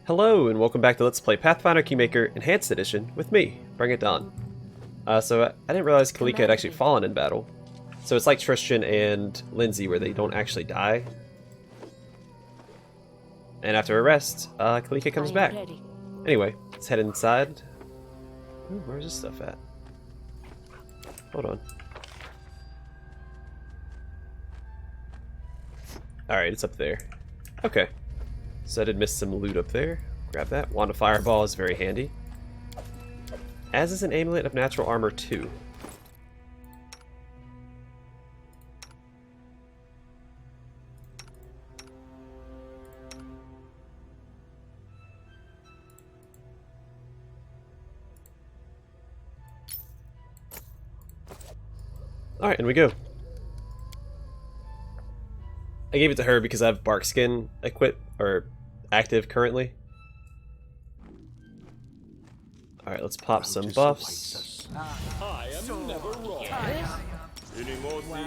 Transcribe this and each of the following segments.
Hello, and welcome back to Let's Play Pathfinder Kingmaker Enhanced Edition with me, Bring It On. So I didn't realize Kalika had actually fallen in battle. So it's like Tristan and Lindsay, where they don't actually die. And after a rest, Kalika comes back. Anyway, let's head inside. Ooh, where's this stuff at? Hold on. Alright, it's up there. Okay. So I did miss some loot up there. Grab that. Wand of Fireball is very handy. As is an Amulet of Natural Armor 2. Alright, and we go. I gave it to her because I have bark skin equipped or active currently. Alright, let's pop some buffs. I am never wrong. Well,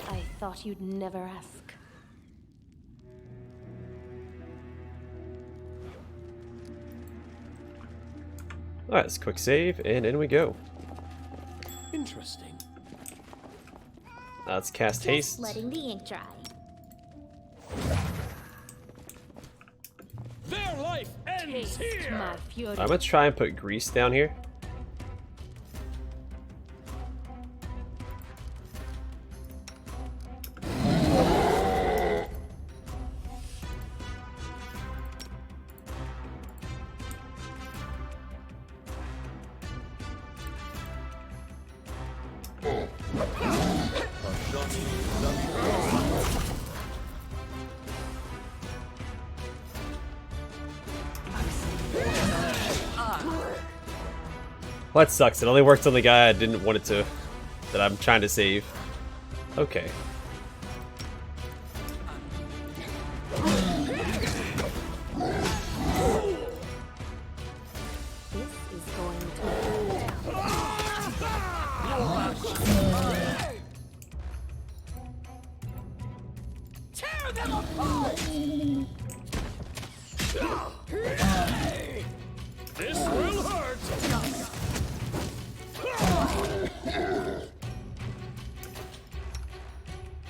I thought you'd never ask. Alright, let's quick save, and in we go. Interesting. Let's cast haste. Letting the ink dry. Their life ends here. My fury. I'm gonna try and put grease down here. Well, that sucks. It only worked on the guy I didn't want it to, that I'm trying to save. Okay. This is going to Tear them apart. This will hurt.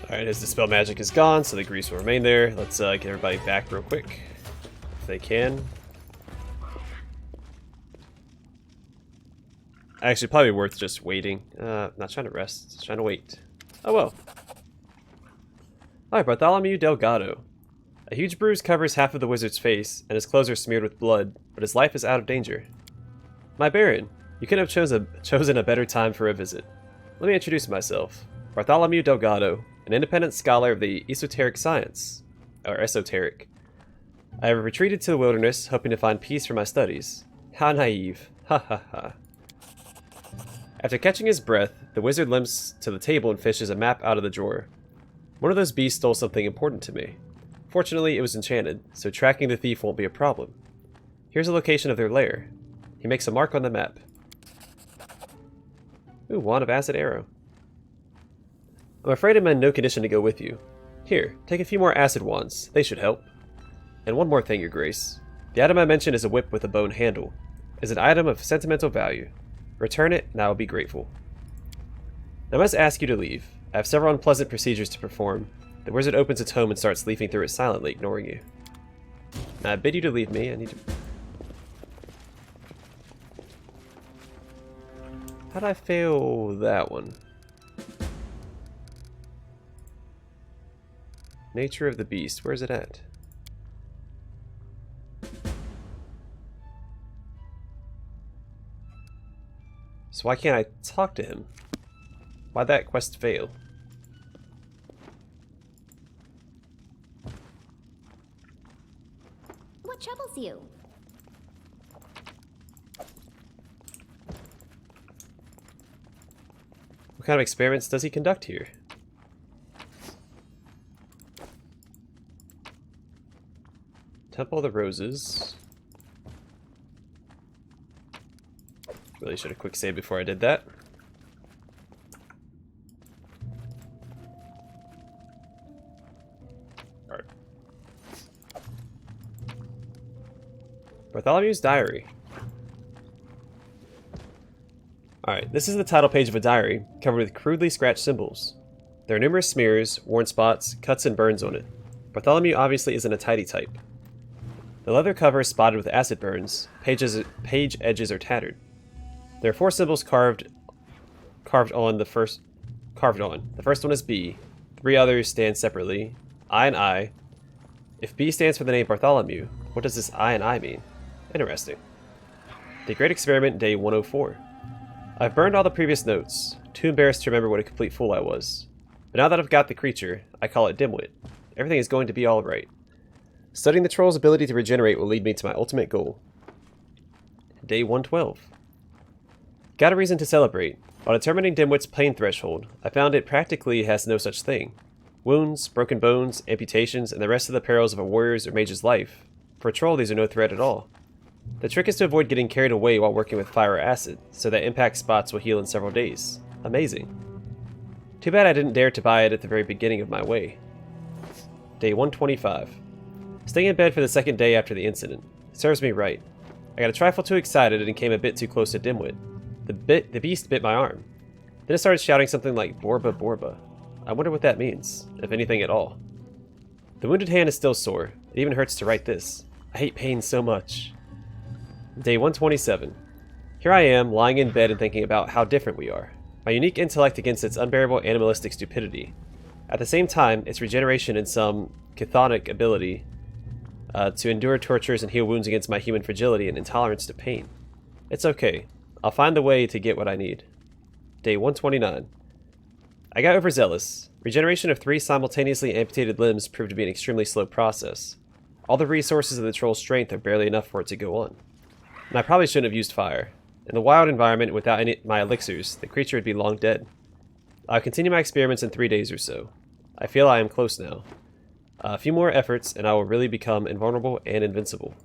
Alright, his Dispel Magic is gone, so the grease will remain there. Let's get everybody back real quick, if they can. Actually, probably worth just waiting. Not trying to rest, just trying to wait. Oh well. Alright, Bartholomew Delgado. A huge bruise covers half of the wizard's face, and his clothes are smeared with blood, but his life is out of danger. My Baron, you couldn't have chosen a better time for a visit. Let me introduce myself. Bartholomew Delgado, an independent scholar of the esoteric science, or esoteric. I have retreated to the wilderness, hoping to find peace for my studies. How naive. Ha ha ha. After catching his breath, the wizard limps to the table and fishes a map out of the drawer. One of those beasts stole something important to me. Fortunately, it was enchanted, so tracking the thief won't be a problem. Here's a location of their lair. He makes a mark on the map. Ooh, Wand of Acid Arrow. I'm afraid I'm in no condition to go with you. Here, take a few more acid wands. They should help. And one more thing, Your Grace. The item I mentioned is a whip with a bone handle. It's an item of sentimental value. Return it, and I will be grateful. I must ask you to leave. I have several unpleasant procedures to perform. The wizard opens its home and starts leafing through it silently, ignoring you. Now, I bid you to leave me. I need to... How'd I fail that one? Nature of the beast. Where's it at? So why can't I talk to him? Why'd that quest fail? What troubles you? What kind of experiments does he conduct here? Temple of the Roses. Really should have quick saved before I did that. Bartholomew's diary. Alright, this is the title page of a diary, covered with crudely scratched symbols. There are numerous smears, worn spots, cuts, and burns on it. Bartholomew obviously isn't a tidy type. The leather cover is spotted with acid burns, page edges are tattered. There are 4 symbols carved on. The first one is B. 3 others stand separately, I and I. If B stands for the name Bartholomew, what does this I and I mean? Interesting. The Great Experiment, Day 104. I've burned all the previous notes, too embarrassed to remember what a complete fool I was. But now that I've got the creature, I call it Dimwit. Everything is going to be alright. Studying the troll's ability to regenerate will lead me to my ultimate goal. Day 112. Got a reason to celebrate. While determining Dimwit's pain threshold, I found it practically has no such thing. Wounds, broken bones, amputations, and the rest of the perils of a warrior's or mage's life. For a troll, these are no threat at all. The trick is to avoid getting carried away while working with fire or acid, so that impact spots will heal in several days. Amazing. Too bad I didn't dare to buy it at the very beginning of my way. Day 125. Staying in bed for the second day after the incident. It serves me right. I got a trifle too excited and came a bit too close to Dimwit. The beast bit my arm. Then it started shouting something like Borba Borba. I wonder what that means, if anything at all. The wounded hand is still sore. It even hurts to write this. I hate pain so much. Day 127. Here I am, lying in bed and thinking about how different we are. My unique intellect against its unbearable animalistic stupidity. At the same time, its regeneration and some chthonic ability to endure tortures and heal wounds against my human fragility and intolerance to pain. It's okay. I'll find the way to get what I need. Day 129. I got overzealous. Regeneration of 3 simultaneously amputated limbs proved to be an extremely slow process. All the resources of the troll's strength are barely enough for it to go on. And I probably shouldn't have used fire. In the wild environment, without any my elixirs, the creature would be long dead. I'll continue my experiments in 3 days or so. I feel I am close now. A few more efforts, and I will really become invulnerable and invincible.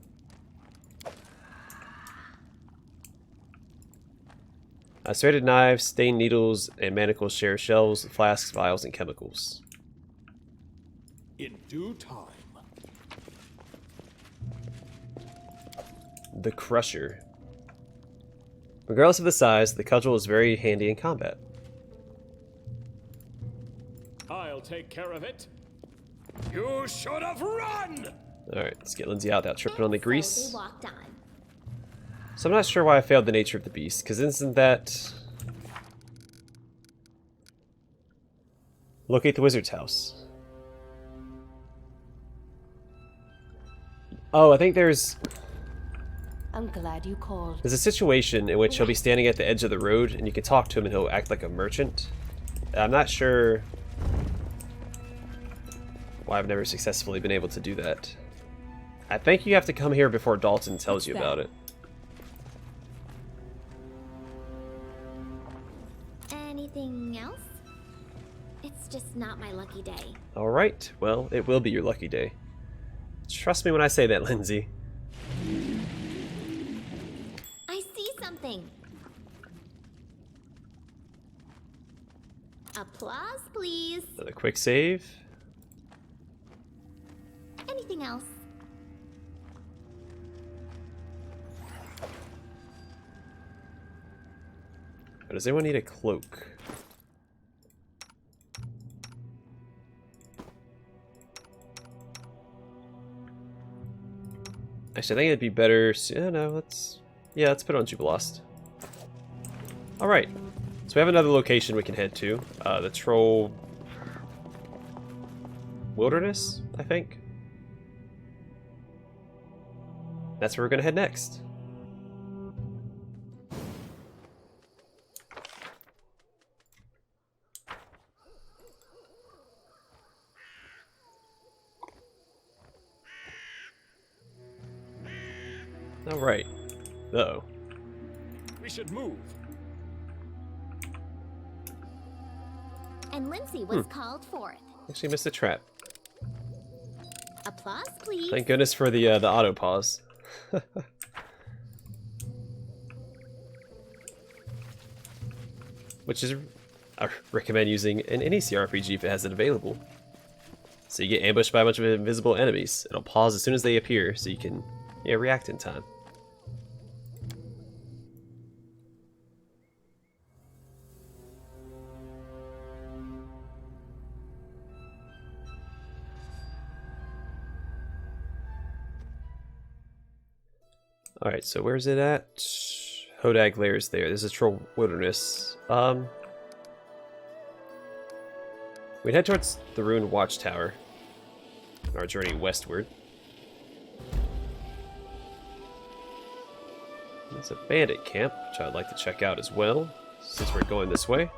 Serrated knives, stained needles, and manacles share shelves, flasks, vials, and chemicals. In due time. The Crusher. Regardless of the size, the cudgel is very handy in combat. I'll take care of it. You should have run! Alright, let's get Lindsay out without tripping on the So grease. they walked on. So I'm not sure why I failed the nature of the beast, because isn't that... Locate the wizard's house. Oh, I think there's I'm glad you called. a situation in which he'll be standing at the edge of the road, and you can talk to him and he'll act like a merchant. I'm not sure why I've never successfully been able to do that. I think you have to come here before Dalton tells you about it. Anything else? It's just not my lucky day. Alright, well, it will be your lucky day. Trust me when I say that, Lindsay. I see something. Applause, please. Another quick save. Anything else? Does anyone need a cloak? Actually, I think it'd be better. Yeah, no, let's put on Jubilost. All right, so we have another location we can head to. The Troll Wilderness, I think. That's where we're gonna head next. All right. Uh-oh. We should move. And Lindsay was called forth. Actually missed the trap. Applause, please. Thank goodness for the auto pause. Which is, I recommend using in any CRPG if it has it available. So you get ambushed by a bunch of invisible enemies. It'll pause as soon as they appear, so you can react in time. Alright, so where's it at? Hodag Lair's there. This is Troll Wilderness. We'd head towards the ruined watchtower on our journey westward. There's a bandit camp, which I'd like to check out as well, since we're going this way.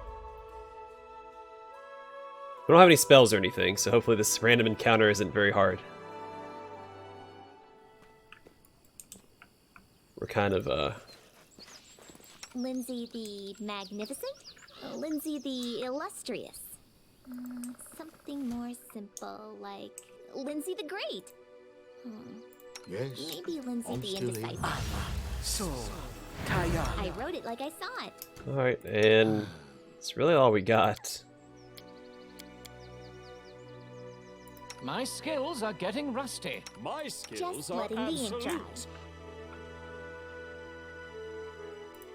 We don't have any spells or anything, so hopefully this random encounter isn't very hard. We're kind of, Lindsay the Magnificent? Lindsay the Illustrious? Something more simple, like Lindsay the Great. Yes. Maybe Lindsay the still Indecisive. So, Kaya. I wrote it like I saw it. alright, and that's really all we got. My skills are getting rusty. My skills Just are letting the ink dry. absolute.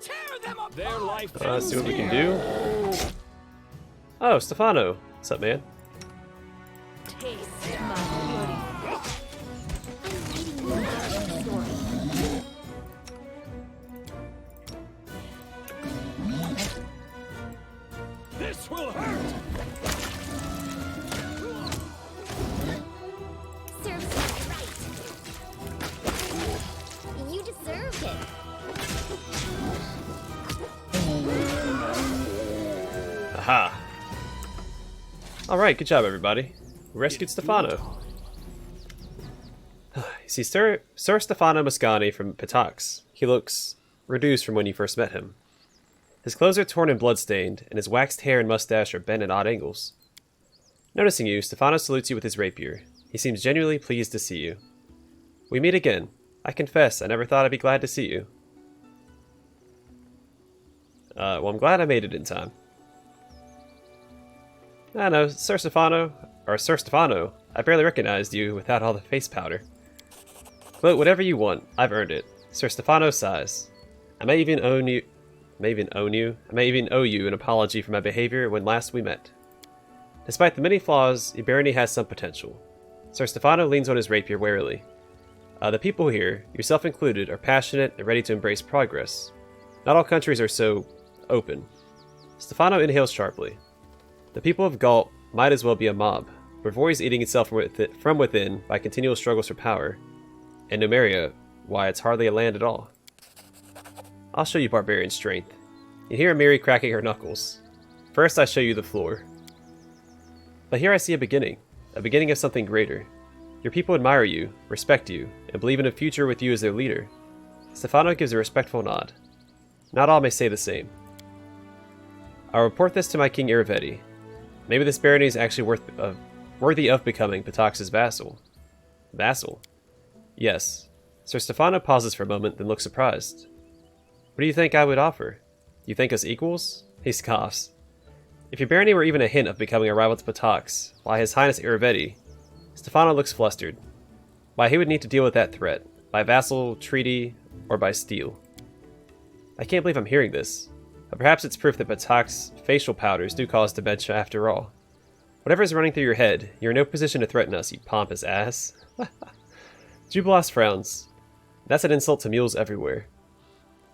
Tear them apart! Their life See what we can do. Oh, Stefano. What's up, man? Taste my I'm reading more about the story. This will hurt! Serves you right. You deserved it. Aha. Alright, good job, everybody. We rescued Stefano. You see, Sir Stefano Moscani from Pitax. He looks reduced from when you first met him. His clothes are torn and bloodstained, and his waxed hair and mustache are bent at odd angles. Noticing you, Stefano salutes you with his rapier. He seems genuinely pleased to see you. We meet again. I confess, I never thought I'd be glad to see you. Well, I'm glad I made it in time. I know, Sir Stefano, I barely recognized you without all the face powder. But whatever you want, I've earned it. Sir Stefano sighs. I may even owe you an apology for my behavior when last we met. Despite the many flaws, Iberni has some potential. Sir Stefano leans on his rapier warily. The people here, yourself included, are passionate and ready to embrace progress. Not all countries are so open. Stefano inhales sharply. The people of Gault might as well be a mob, Brevois eating itself from within by continual struggles for power, and Numeria, why it's hardly a land at all. I'll show you barbarian strength. You hear Amiri cracking her knuckles. First I show you the floor. But here I see a beginning of something greater. Your people admire you, respect you, and believe in a future with you as their leader. Stefano gives a respectful nod. Not all may say the same. I'll report this to my King Iravetti. Maybe this barony is actually worthy of becoming Pitax's vassal. Vassal? Yes. Sir Stefano pauses for a moment, then looks surprised. What do you think I would offer? You think us equals? He scoffs. If your barony were even a hint of becoming a rival to Pitax, why His Highness Iravetti... Stefano looks flustered. Why he would need to deal with that threat, by vassal, treaty, or by steel. I can't believe I'm hearing this. But perhaps it's proof that Pitax's facial powders do cause dementia after all. Whatever is running through your head, you're in no position to threaten us, you pompous ass. Jubilost frowns. That's an insult to mules everywhere.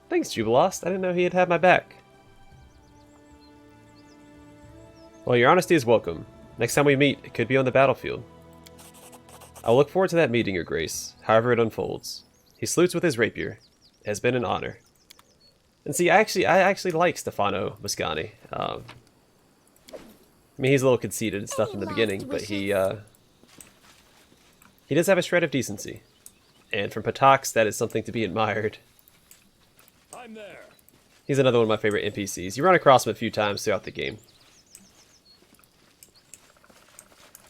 Thanks, Jubilost. I didn't know he'd have my back. Well, your honesty is welcome. Next time we meet, it could be on the battlefield. I'll look forward to that meeting, Your Grace, however it unfolds. He salutes with his rapier. It has been an honor. And see, I actually like Stefano Moscani. I mean, he's a little conceited and stuff in the beginning, but he does have a shred of decency. And from Pitax, that is something to be admired. I'm there. He's another one of my favorite NPCs. You run across him a few times throughout the game.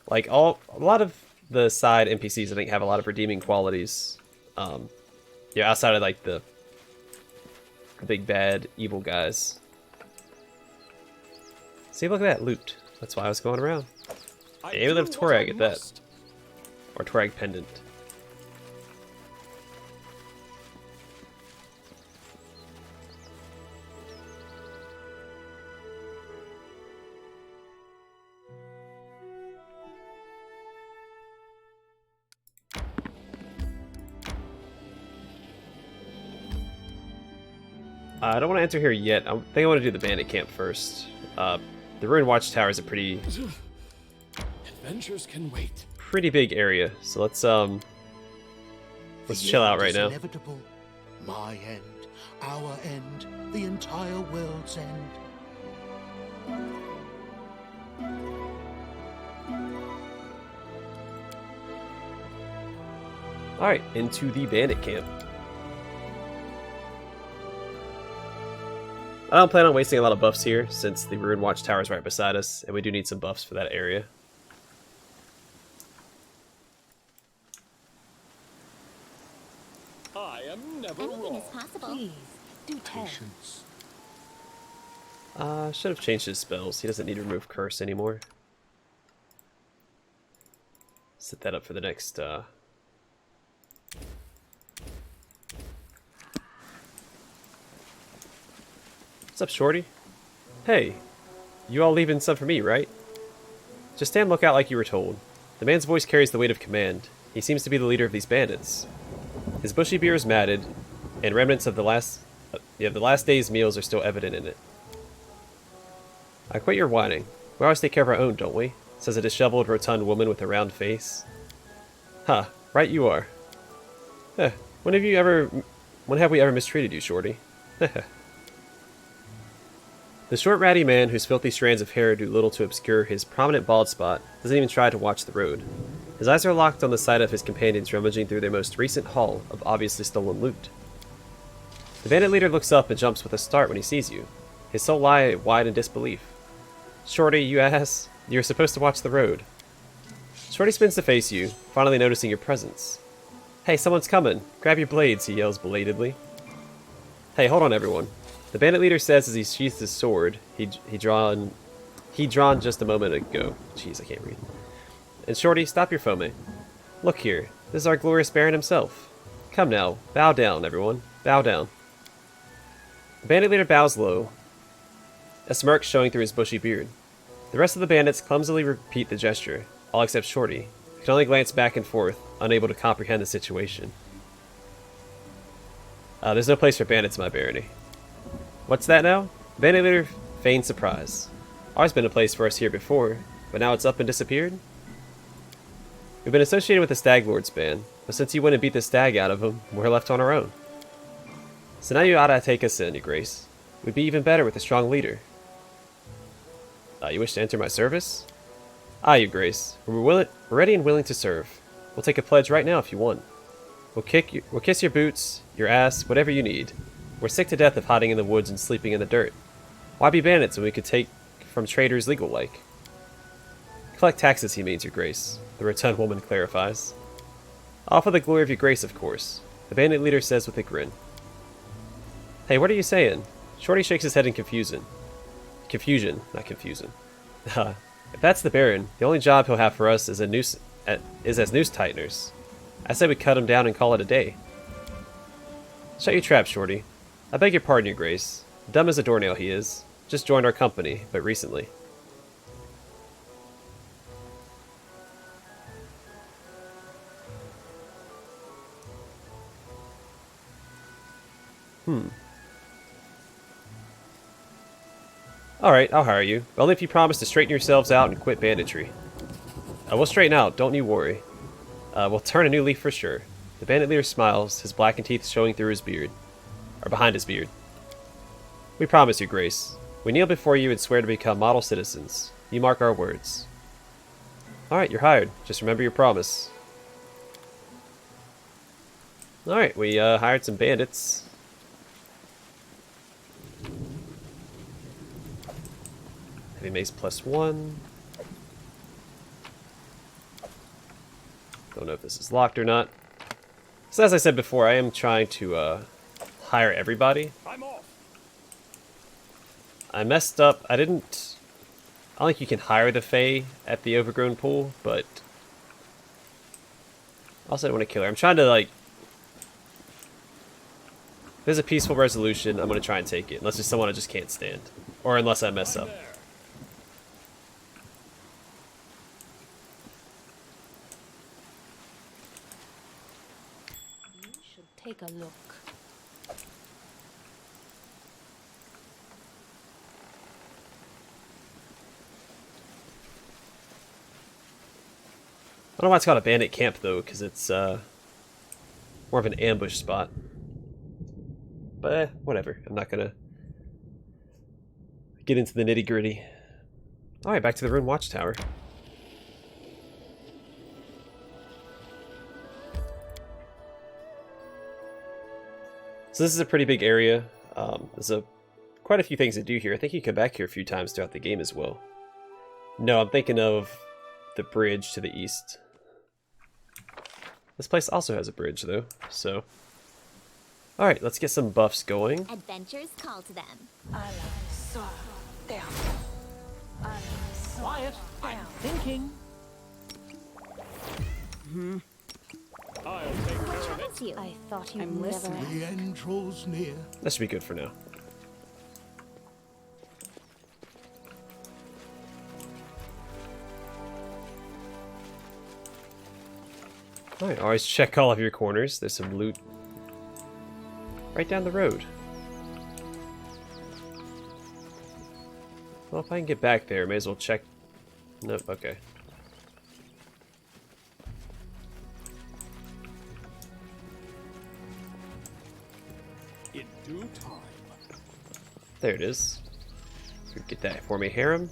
Like, a lot of the side NPCs, I think, have a lot of redeeming qualities. Yeah, outside of, like, the big bad evil guys. See, look at that loot. That's why I was going around. Amulet of Torag at that. Or Torag pendant. I don't want to enter here yet. I think I want to do the bandit camp first. The ruined watchtower is a pretty Adventures can wait. big area, so let's chill out right now. Inevitable. My end, our end, the entire world's end. Alright, into the bandit camp. I don't plan on wasting a lot of buffs here, since the ruined watchtower is right beside us, and we do need some buffs for that area. I am never Anything wrong. is possible. Please, do tell. Patience. Should have changed his spells. He doesn't need to remove curse anymore. Set that up for the next, What's up, Shorty? Hey, you all leaving some for me, right? Just stand lookout like you were told. The man's voice carries the weight of command. He seems to be the leader of these bandits. His bushy beard is matted, and remnants of the last day's meals are still evident in it. I quit your whining. We always take care of our own, don't we? Says a disheveled, rotund woman with a round face. Huh, right you are. When have we ever mistreated you, Shorty? The short, ratty man, whose filthy strands of hair do little to obscure his prominent bald spot, doesn't even try to watch the road. His eyes are locked on the sight of his companions rummaging through their most recent haul of obviously stolen loot. The bandit leader looks up and jumps with a start when he sees you, his soul eye wide in disbelief. Shorty, you ass, you're supposed to watch the road. Shorty spins to face you, finally noticing your presence. Hey, someone's coming! Grab your blades, he yells belatedly. Hey, hold on everyone. The bandit leader says as he sheaths his sword, he drawn just a moment ago. Jeez, I can't read. And Shorty, stop your foaming. Look here, this is our glorious Baron himself. Come now, bow down, everyone. Bow down. The bandit leader bows low, a smirk showing through his bushy beard. The rest of the bandits clumsily repeat the gesture, all except Shorty, who can only glance back and forth, unable to comprehend the situation. There's no place for bandits in my barony. What's that now? The bandit leader feigned surprise. Always been a place for us here before, but now it's up and disappeared? We've been associated with the Stag Lord's band, but since you went and beat the stag out of him, we're left on our own. So now you ought to take us in, your grace. We'd be even better with a strong leader. You wish to enter my service? Your grace. We're ready and willing to serve. We'll take a pledge right now if you want. We'll kiss your boots, your ass, whatever you need. We're sick to death of hiding in the woods and sleeping in the dirt. Why be bandits when we could take from traders legal-like? Collect taxes, he means, your grace, the rotund woman clarifies. All for the glory of your grace, of course, the bandit leader says with a grin. Hey, what are you saying? Shorty shakes his head in confusion. Confusion, not confusion. If that's the Baron, the only job he'll have for us is as noose tighteners. I say we cut him down and call it a day. Shut your trap, Shorty. I beg your pardon, your grace. Dumb as a doornail he is. Just joined our company, but recently. Alright, I'll hire you. But only if you promise to straighten yourselves out and quit banditry. We'll straighten out, don't you worry. We'll turn a new leaf for sure. The bandit leader smiles, his blackened teeth showing through his beard. Or behind his beard. We promise, your grace. We kneel before you and swear to become model citizens. You mark our words. Alright, you're hired. Just remember your promise. Alright, we hired some bandits. Heavy mace +1. Don't know if this is locked or not. So as I said before, I am trying to hire everybody. I'm off. I messed up. I don't think you can hire the Fae at the Overgrown Pool, but also I don't want to kill her. I'm trying to, like, if there's a peaceful resolution, I'm going to try and take it, unless there's someone I just can't stand, or unless I mess up. You should take a look. I don't know why it's called a bandit camp, though, because it's more of an ambush spot. But whatever. I'm not gonna get into the nitty-gritty. Alright, back to the Ruined Watchtower. So this is a pretty big area. There's quite a few things to do here. I think you come back here a few times throughout the game as well. No, I'm thinking of the bridge to the east. This place also has a bridge, though, so... Alright, let's get some buffs going. Adventures call to them. Quiet. I'm thinking. I'll take care of it. That's you. I thought you'd I'm never listening. The end draws near. That should be good for now. Alright, always check all of your corners. There's some loot right down the road. Well, if I can get back there, may as well check. Nope, okay. In due time. There it is. Get that for me, harem.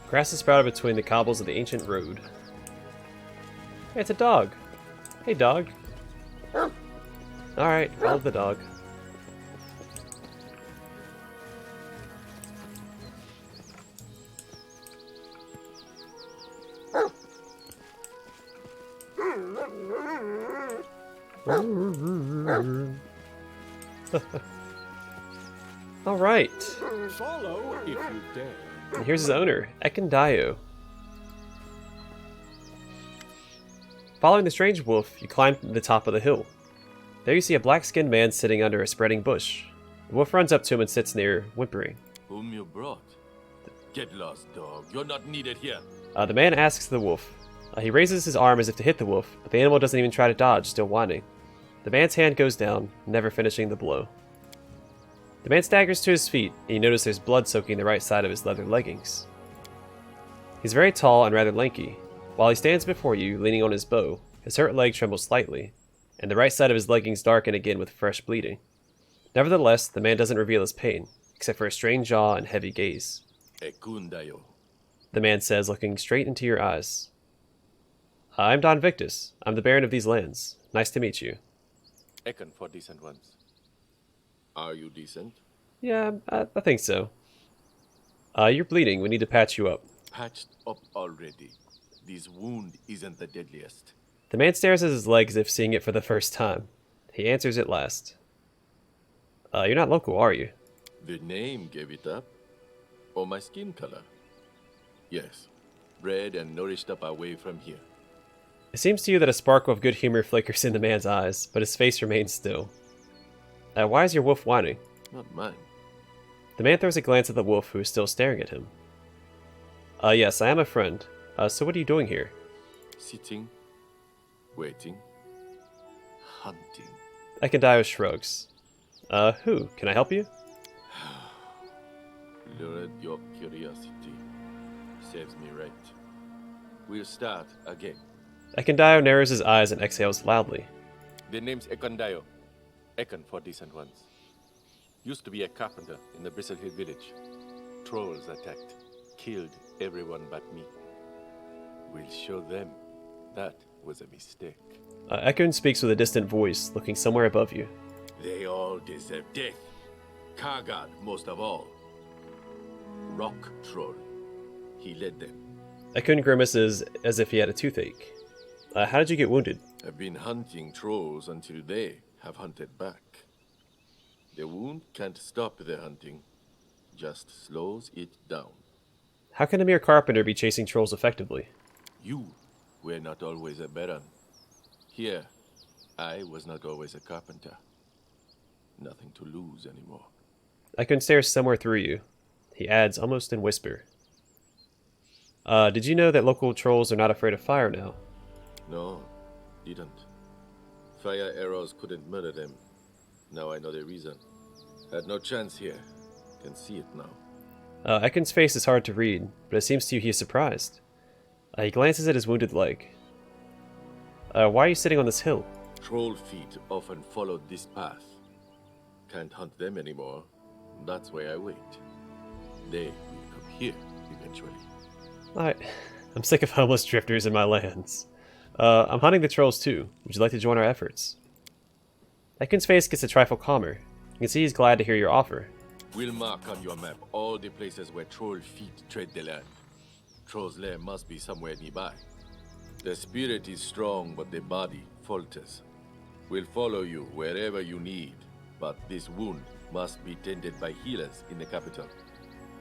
Grass is sprouted between the cobbles of the ancient road. Hey, it's a dog. Hey, dog. Alright, follow the dog. Alright. Follow if you dare. And here's his owner, Ekundayo. Following the strange wolf, you climb to the top of the hill. There you see a black-skinned man sitting under a spreading bush. The wolf runs up to him and sits near, whimpering. Whom you brought? Get lost, dog. You're not needed here. The man asks the wolf. He raises his arm as if to hit the wolf, but the animal doesn't even try to dodge, still whining. The man's hand goes down, never finishing the blow. The man staggers to his feet, and you notice there's blood soaking the right side of his leather leggings. He's very tall and rather lanky. While he stands before you, leaning on his bow, his hurt leg trembles slightly, and the right side of his leggings darken again with fresh bleeding. Nevertheless, the man doesn't reveal his pain, except for a strained jaw and heavy gaze. Ekundayo. The man says, looking straight into your eyes. I'm Don Victus. I'm the Baron of these lands. Nice to meet you. Ekon for decent ones. Are you decent? Yeah, I think so. You're bleeding. We need to patch you up. Patched up already. This wound isn't the deadliest. The man stares at his leg as if seeing it for the first time. He answers at last. You're not local, are you? The name gave it up. Or my skin color? Yes. Bred and nourished up away from here. It seems to you that a sparkle of good humor flickers in the man's eyes, but his face remains still. Why is your wolf whining? Not mine. The man throws a glance at the wolf, who is still staring at him. Yes, I am a friend. So what are you doing here? Sitting. Waiting. Hunting. Ekundayo shrugs. Who? Can I help you? Lured your curiosity. Saves me right. We'll start again. Ekundayo narrows his eyes and exhales loudly. The name's Ekundayo. Ekon for decent ones. Used to be a carpenter in the Bristle Hill village. Trolls attacked. Killed everyone but me. We'll show them that was a mistake. Ekun speaks with a distant voice, looking somewhere above you. They all deserve death. Kargad most of all. Rock Troll. He led them. Ekun grimaces as if he had a toothache. How did you get wounded? I've been hunting trolls until they have hunted back. The wound can't stop the hunting, just slows it down. How can a mere carpenter be chasing trolls effectively? You were not always a baron. Here, I was not always a carpenter. Nothing to lose anymore. Ekun stares somewhere through you. He adds, almost in whisper. Did you know that local trolls are not afraid of fire now? No, didn't. Fire arrows couldn't murder them. Now I know the reason. Had no chance here. can see it now. Ekun's face is hard to read, but it seems to you he is surprised. He glances at his wounded leg. Why are you sitting on this hill? Troll feet often followed this path. Can't hunt them anymore. That's why I wait. They will come here eventually. I'm sick of homeless drifters in my lands. I'm hunting the trolls too. Would you like to join our efforts? Ekun's face gets a trifle calmer. You can see he's glad to hear your offer. We'll mark on your map all the places where troll feet tread the land. Troll's lair must be somewhere nearby. The spirit is strong, but the body falters. We'll follow you wherever you need, but this wound must be tended by healers in the capital.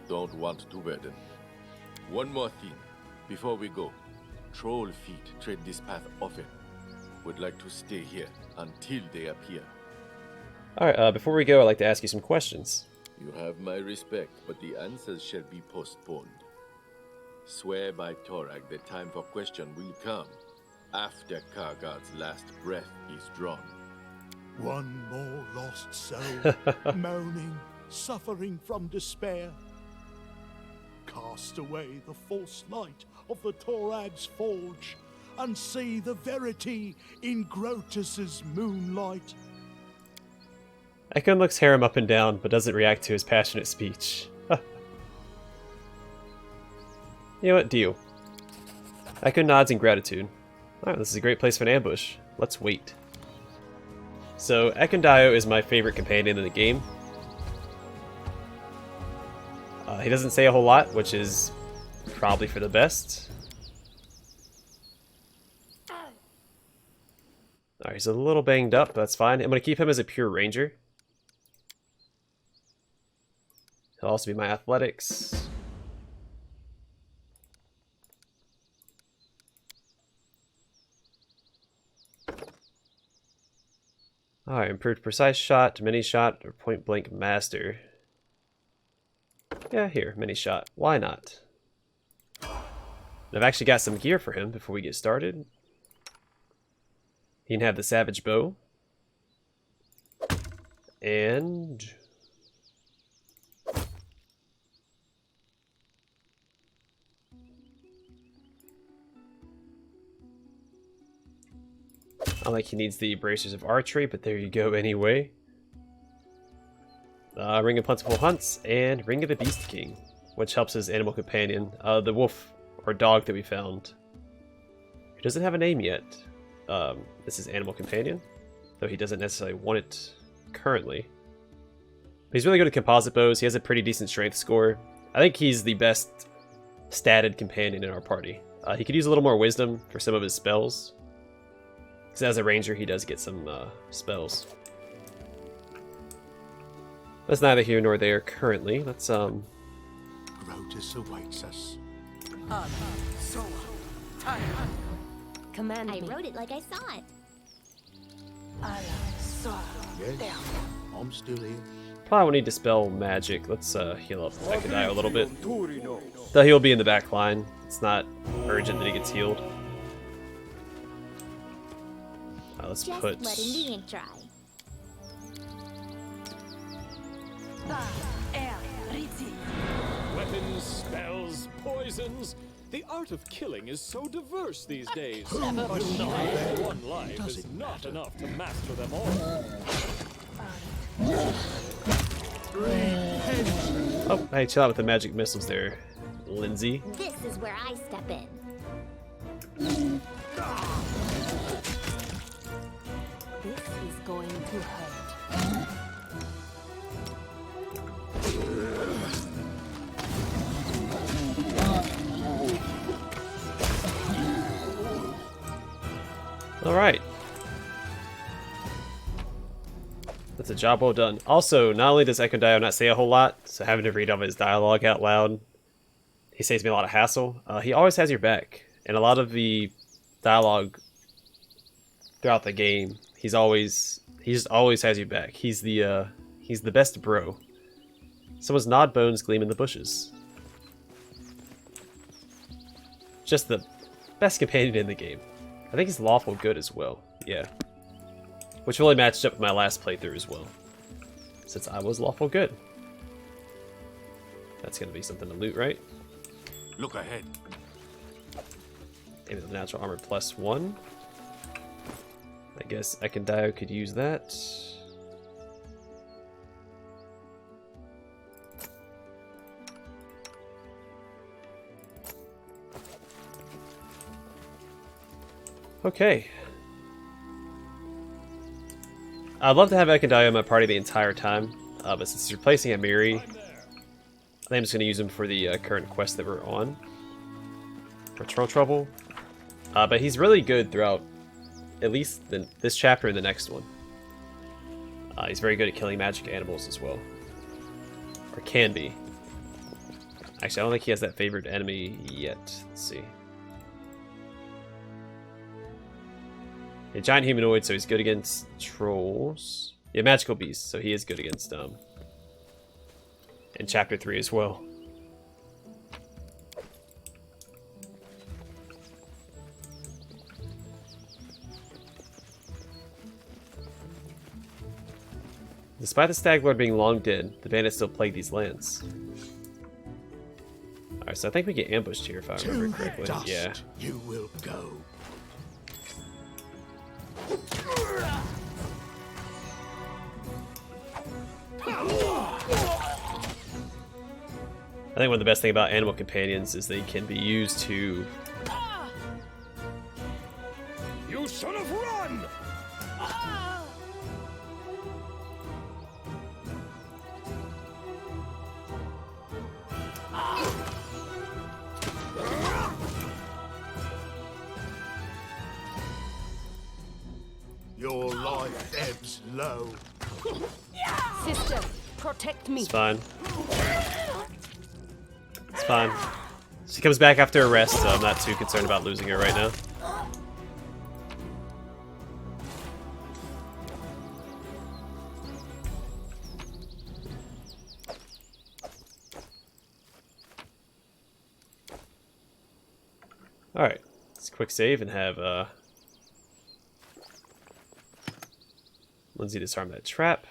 Don't want to burden. One more thing, before we go. Troll feet tread this path often. Would like to stay here until they appear. Alright, before we go, I'd like to ask you some questions. You have my respect, but the answers shall be postponed. Swear by Torag the time for question will come, after Kargard's last breath is drawn. One more lost soul, moaning, suffering from despair. Cast away the false light of the Torag's forge, and see the verity in Grotus's moonlight. Ekun looks Harem up and down, but doesn't react to his passionate speech. You know what? Deal. Ekun nods in gratitude. Alright, this is a great place for an ambush. Let's wait. So, Ekundayo is my favorite companion in the game. He doesn't say a whole lot, which is probably for the best. Alright, he's a little banged up, but that's fine. I'm going to keep him as a pure ranger. He'll also be my athletics. Alright, improved precise shot, mini shot, or point blank master. Yeah, here, mini shot. Why not? And I've actually got some gear for him before we get started. He can have the savage bow. And I like he needs the bracers of archery, but there you go anyway. Ring of Plentiful Hunts, and Ring of the Beast King, which helps his animal companion, the wolf or dog that we found. He doesn't have a name yet. This is Animal Companion, though he doesn't necessarily want it currently. But he's really good at composite bows. He has a pretty decent strength score. I think he's the best statted companion in our party. He could use a little more wisdom for some of his spells. Because as a ranger, he does get some spells. That's neither here nor there currently. Let's Grotus awaits us. Command I me. wrote it like I saw it. Yes, I'm still here. probably won't need to spell magic. Let's heal up Ekundayo a little bit. Though he'll be in the back line. It's not urgent that he gets healed. Let's Just put... letting the ink dry. Weapons, spells, poisons. The art of killing is so diverse these days. But one life is not enough to master them all. Oh, hey, chill out with the magic missiles there, Lindsay. This is where I step in. This is going to hurt. Alright. That's a job well done. Also, not only does Ekundayo not say a whole lot, so having to read all of his dialogue out loud, he saves me a lot of hassle. He always has your back. And a lot of the dialogue throughout the game, he just always has your back. He's the best bro. Someone's nod bones gleam in the bushes. Just the best companion in the game. I think he's lawful good as well. Yeah. Which really matched up with my last playthrough as well. Since I was lawful good. That's gonna be something to loot, right? Look ahead. Maybe the natural armor +1. I guess Ekundayo could use that. Okay. I'd love to have Ekundayo in my party the entire time, but since he's replacing Amiri, I think I'm just going to use him for the current quest that we're on. For Troll Trouble. But he's really good throughout at least this chapter and the next one. He's very good at killing magic animals as well. Or can be. Actually, I don't think he has that favored enemy yet. Let's see. A giant humanoid, so he's good against trolls. Yeah, magical beasts, so he is good against in chapter 3 as well. Despite the Stag Lord being long dead, the bandits still plague these lands. Alright, so I think we get ambushed here if I remember correctly. Dust Yeah. you will go. I think one of the best things about animal companions is they can be used to... You son of run! Your life ebbs low. Sister, protect me. It's fine. It's fine. She comes back after a rest, so I'm not too concerned about losing her right now. Alright, let's quick save and have Lindsay disarm that trap.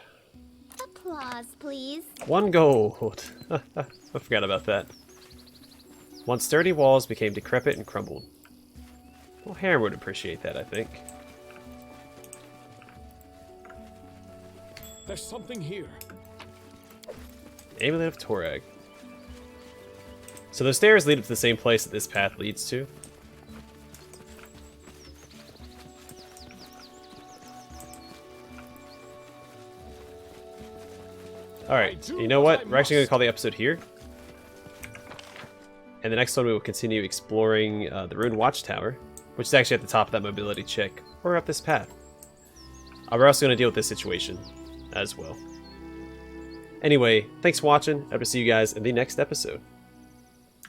Applause, please. 1 gold. I forgot about that. Once sturdy walls became decrepit and crumbled. Well, Harem would appreciate that, I think. There's something here. Amulet of Torag. So those stairs lead up to the same place that this path leads to. Alright, you know what? We're actually going to call the episode here. And the next one we will continue exploring the Ruined Watchtower, which is actually at the top of that mobility check, or up this path. We're also going to deal with this situation as well. Anyway, thanks for watching. I hope to see you guys in the next episode.